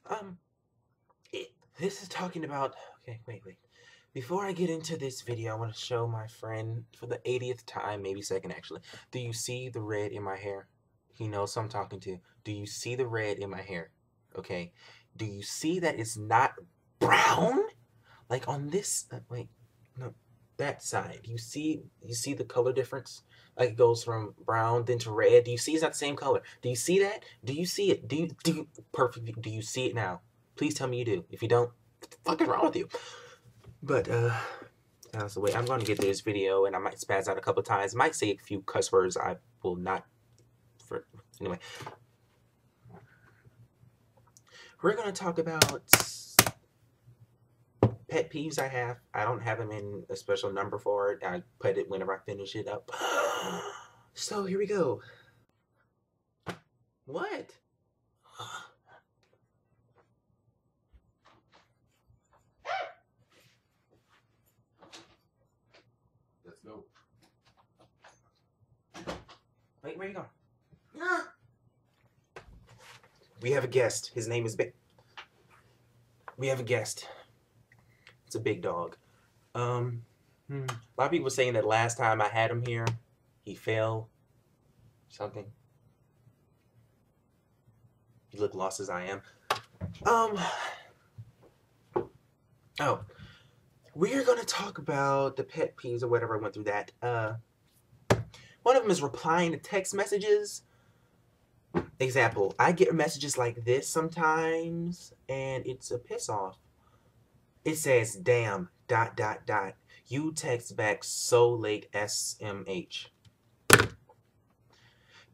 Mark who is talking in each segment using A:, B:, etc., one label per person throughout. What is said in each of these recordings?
A: Um, this is talking about. Okay, wait. Before I get into this video, I want to show my friend for the 80th time, maybe second actually. Do you see the red in my hair? He knows who I'm talking to. Do you see the red in my hair? Okay. Do you see that it's not brown? Like on this, wait, no, that side. You see the color difference? Like it goes from brown then to red. Do you see it's not the same color? Do you see that? Do you see it? Perfect. Do you see it now? Please tell me you do. If you don't, what the fuck is wrong with you? But that's the way I'm going to get through this video, and I might spaz out a couple times. Might say a few cuss words. I will not. Anyway, we're going to talk about pet peeves I have. I don't have them in a special number for it. I put it whenever I finish it up. So here we go. What?
B: Let's go.
A: Wait, where you going? We have a guest. His name is We have a guest. It's a big dog. A lot of people were saying that last time I had him here, he fell. Something. You look lost as I am. Oh. We're gonna talk about the pet peeves or whatever. I went through that. One of them is replying to text messages. Example, I get messages like this sometimes, and it's a piss off. It says, damn, ... You text back so late, SMH.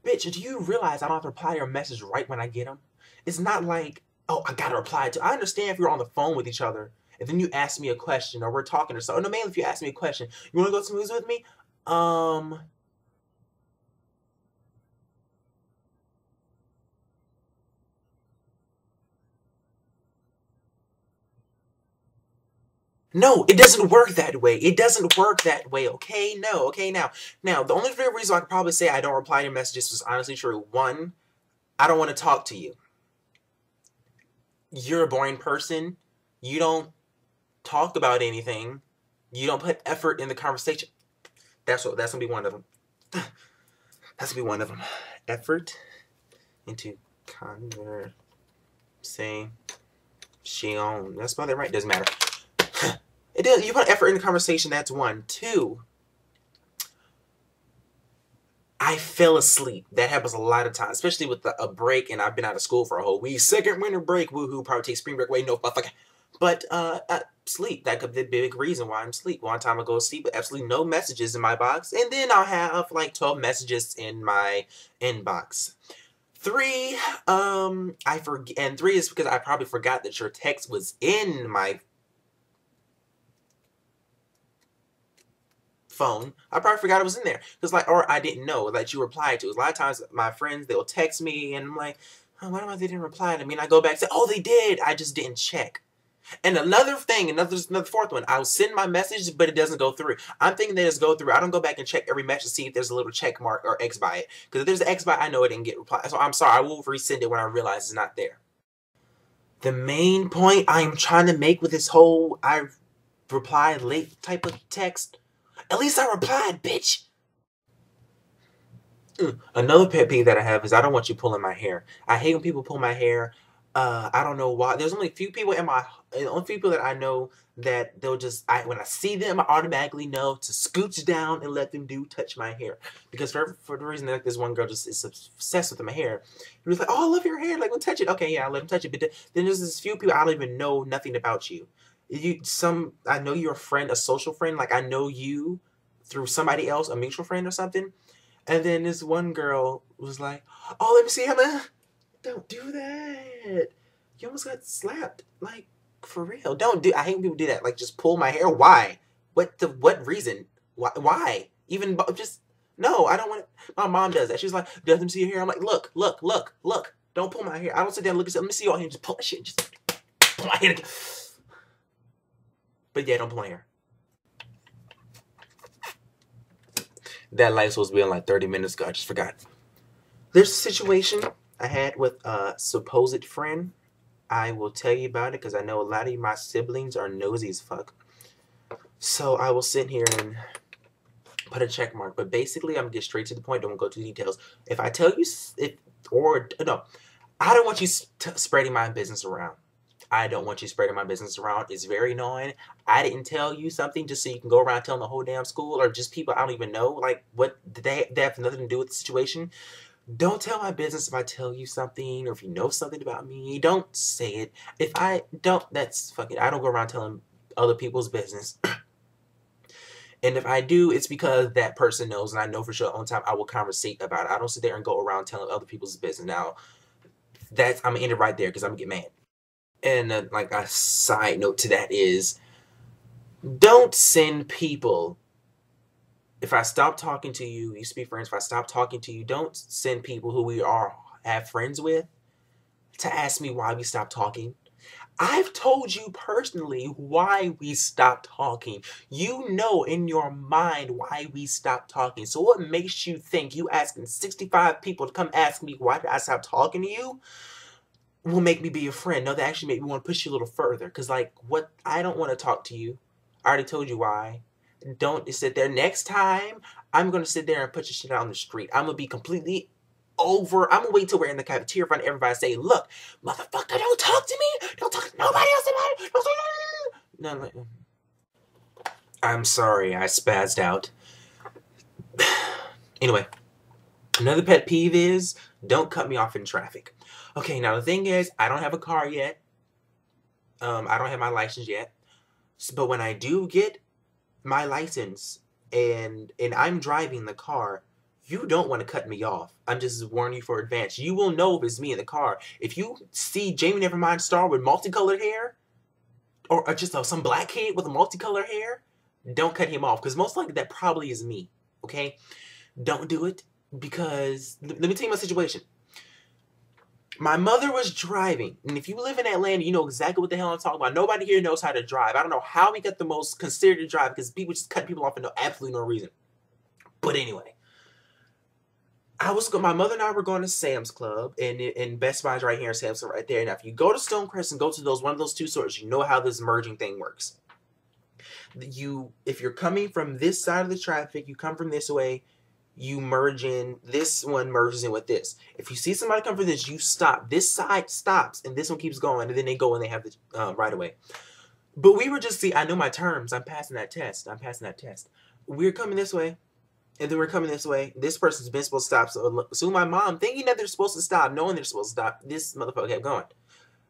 A: Bitch, do you realize I don't have to reply to your message right when I get them? It's not like, oh, I gotta reply to. I understand if you're on the phone with each other, and then you ask me a question, or we're talking or something. No, mainly if you ask me a question. You wanna go to the movies with me? No, it doesn't work that way. It doesn't work that way, okay? No, okay, now, the only real reason I could probably say I don't reply to your messages was honestly true. One, I don't want to talk to you. You're a boring person. You don't talk about anything. You don't put effort in the conversation. That's gonna be one of them. That's gonna be one of them. Effort into conversation. That's about it, right? Doesn't matter. It does. You put effort in the conversation. That's one. Two. I fell asleep. That happens a lot of times, especially with a break, and I've been out of school for a whole week. Second winter break, woohoo! Probably take spring break. Wait, no, motherfucker. But sleep. That could be a big reason why I'm asleep. One time I go to sleep with absolutely no messages in my box, and then I'll have like 12 messages in my inbox. Three, I forget, and three is because I probably forgot that your text was in my phone. I probably forgot it was in there. Because or I didn't know that you replied to it. A lot of times my friends, they'll text me and I'm like, oh, why do they didn't reply to me? And I go back and say, oh, they did. I just didn't check. And another thing, another fourth one, I'll send my message, but it doesn't go through. I'm thinking they just go through. I don't go back and check every message to see if there's a little check mark or X by it. Because if there's an X by it, I know it didn't get replied. So I'm sorry, I will resend it when I realize it's not there. The main point I'm trying to make with this whole I replied late type of text, at least I replied, bitch. Another pet peeve that I have is I don't want you pulling my hair. I hate when people pull my hair. I don't know why. There's only a few people only people that I know that they'll just, when I see them, I automatically know to scooch down and let them touch my hair. Because for the reason that this one girl just is obsessed with my hair. He was like, oh, I love your hair. Like, well, touch it. Okay, yeah, I'll let him touch it. But then there's this few people I don't even know nothing about you. I know you're a friend, a social friend. Like, I know you through somebody else, a mutual friend or something. And then this one girl was like, oh, let me see Emma. Don't do that. You almost got slapped. Like, for real. Don't do. I hate when people do that. Like, just pull my hair. Why? What reason? Why? Even just, no, I don't want it. My mom does that. She's like, let me see your hair. I'm like, look. Don't pull my hair. I don't sit there and look at something. Let me see your hair. Just pull that shit. Just pull my hair. But yeah, don't pull my hair. That light was supposed to be on like 30 minutes ago. I just forgot. There's a situation I had with a supposed friend. I will tell you about it because I know a lot of my siblings are nosy as fuck. So I will sit here and put a check mark. But basically, I'm gonna get straight to the point. Don't go to details. If I tell you, no, I don't want you spreading my business around. I don't want you spreading my business around. It's very annoying. I didn't tell you something just so you can go around telling the whole damn school or just people I don't even know. Like, what? They have nothing to do with the situation. Don't tell my business if I tell you something or if you know something about me. Don't say it. If I don't, that's fucking. I don't go around telling other people's business. And if I do, it's because that person knows, and I know for sure on time I will conversate about it. I don't sit there and go around telling other people's business. Now, I'm gonna end it right there because I'm gonna get mad. And like a side note to that is, don't send people. If I stop talking to you, you used to be friends. If I stop talking to you, don't send people who we have friends with to ask me why we stopped talking. I've told you personally why we stopped talking. You know in your mind why we stopped talking. So what makes you think you asking 65 people to come ask me why did I stop talking to you will make me be your friend? No, that actually made me want to push you a little further. Because, like, what? I don't want to talk to you. I already told you why. Don't sit there. Next time, I'm going to sit there and put your shit out on the street. I'm going to be completely over. I'm going to wait till we're in the cafeteria in front of everybody and say, look, motherfucker, don't talk to me. Don't talk to nobody else about it. No. I'm sorry. I spazzed out. Anyway, another pet peeve is don't cut me off in traffic. Okay, now the thing is, I don't have a car yet. I don't have my license yet. But when I do get my license and I'm driving the car, you don't want to cut me off. I'm just warning you for advance. You will know if it's me in the car. If you see Jamie Nevermind Star with multicolored hair, or just some black kid with a multicolored hair, don't cut him off, because most likely that probably is me. Okay? Don't do it, because let me tell you my situation. My mother was driving, and if you live in Atlanta, you know exactly what the hell I'm talking about. Nobody here knows how to drive. I don't know how we got the most considered to drive, because people just cut people off for absolutely no reason. But anyway, my mother and I were going to Sam's Club, and Best Buy's right here, and Sam's right there. Now, if you go to Stonecrest and go to one of those two stores, you know how this merging thing works. If you're coming from this side of the traffic, you come from this way, you merge in, this one merges in with this. If you see somebody come from this, you stop. This side stops, and this one keeps going, and then they go and they have the right away. But we were just, I know my terms. I'm passing that test. We're coming this way, and then we're coming this way. This person's been supposed to stop. So my mom, thinking that they're supposed to stop, knowing they're supposed to stop, this motherfucker kept going.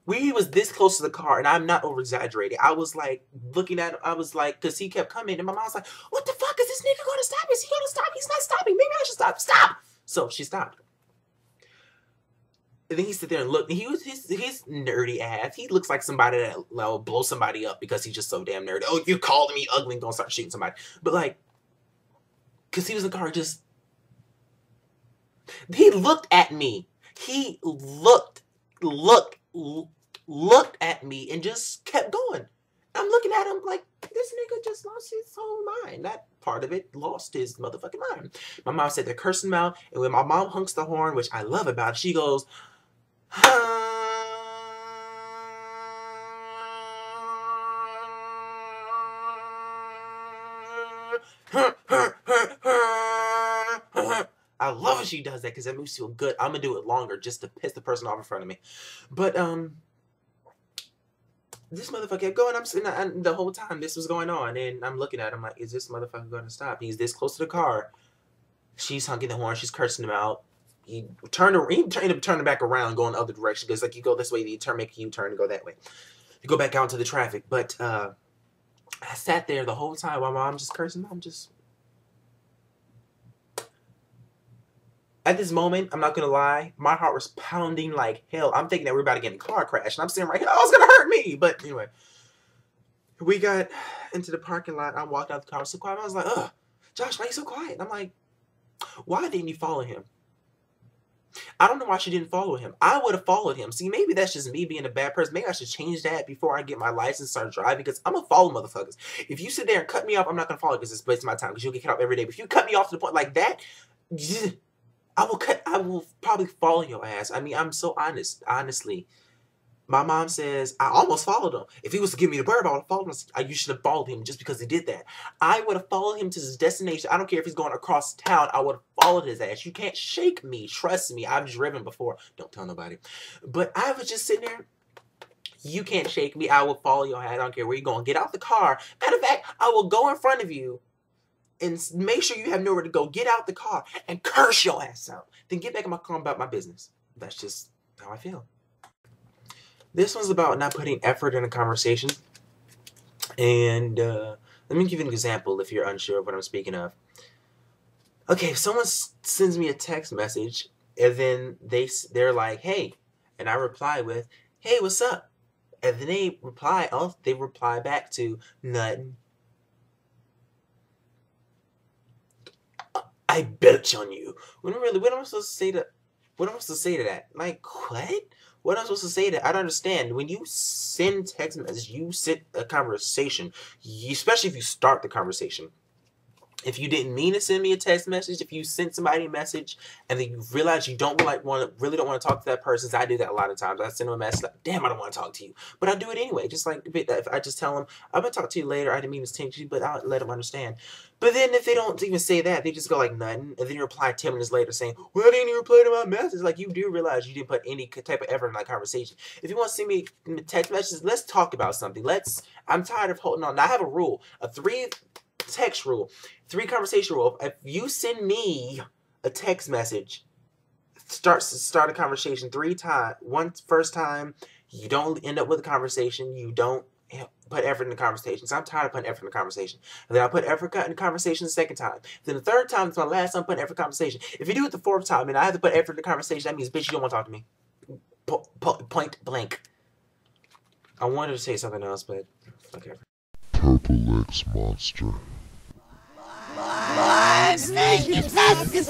A: We was this close to the car, and I'm not over-exaggerating. I was like, looking at him, I was like, because he kept coming, and my mom was like, what the fuck is this nigga going to stop? Is he going to stop? He's not stopping. Maybe I should stop. Stop! So she stopped. And then he stood there and looked, and his nerdy ass, he looks like somebody that will blow somebody up because he's just so damn nerdy. Oh, if you called me ugly, I'm going to start shooting somebody. But like, because he was in the car, he looked at me. He looked at me and just kept going. I'm looking at him like, this nigga just lost his whole mind. That part of it lost his motherfucking mind. My mom said they're cursing him out, and when my mom honks the horn, which I love about it, she goes, I love when she does that because that makes me feel good. I'm gonna do it longer just to piss the person off in front of me. But this motherfucker kept going. I'm sitting the whole time this was going on, and I'm looking at him like, is this motherfucker going to stop? He's this close to the car. She's honking the horn. She's cursing him out. He ended up turning back around, going the other direction, because like you go this way, you make a U-turn and go that way. You go back out into the traffic. But I sat there the whole time while mom just cursing. I'm just, at this moment, I'm not gonna lie, my heart was pounding like hell. I'm thinking that we're about to get in a car crash, and I'm sitting right here, oh, it's gonna hurt me. But anyway, we got into the parking lot. I walked out the car, so quiet. I was like, ugh, Josh, why are you so quiet? And I'm like, why didn't you follow him? I don't know why she didn't follow him. I would have followed him. See, maybe that's just me being a bad person. Maybe I should change that before I get my license and start driving, because I'm going to follow motherfuckers. If you sit there and cut me off, I'm not going to follow because it's wasting my time, because you'll get cut off every day. But if you cut me off to the point like that, I will probably follow your ass. I mean, I'm so honest. Honestly, My mom says, I almost followed him. If he was to give me the bird, I would have followed him. You should have followed him just because he did that. I would have followed him to his destination. I don't care if he's going across town. I would have followed his ass. You can't shake me. Trust me. I've driven before. Don't tell nobody. But I was just sitting there. You can't shake me. I will follow your ass. I don't care where you're going. Get out the car. Matter of fact, I will go in front of you and make sure you have nowhere to go. Get out the car and curse your ass out. Then get back in my car about my business. That's just how I feel. This one's about not putting effort in a conversation. And let me give you an example if you're unsure of what I'm speaking of. Okay, if someone sends me a text message and then they're like, hey, and I reply with, hey, what's up? And then they reply back to nothing. I bet on you. What am I supposed to say to? What am I supposed to say to that? Like, what? What am I supposed to say to that? I don't understand. When you send text messages, you send a conversation, especially if you start the conversation. If you didn't mean to send me a text message, if you sent somebody a message and then you realize you really don't want to talk to that person, I do that a lot of times. I send them a message like, damn, I don't want to talk to you. But I do it anyway. Just like if I just tell them, I'm going to talk to you later. I didn't mean to send you, but I'll let them understand. But then if they don't even say that, they just go like nothing. And then you reply 10 minutes later saying, well, I didn't even reply to my message. Like, you do realize you didn't put any type of effort in that conversation. If you want to send me text messages, let's talk about something. I'm tired of holding on. Now, I have a rule, a 3-text rule. 3-conversation rule. If you send me a text message, start a conversation 3 times. First time, you don't end up with a conversation. You don't put effort in the conversation. So I'm tired of putting effort in the conversation. And then I put effort in the conversation the 2nd time. Then the 3rd time is my last time putting effort in the conversation. If you do it the 4th time and I have to put effort in the conversation, that means, bitch, you don't want to talk to me. Point blank. I wanted to say something else, but okay.
B: Purple X Monster.
C: Snake is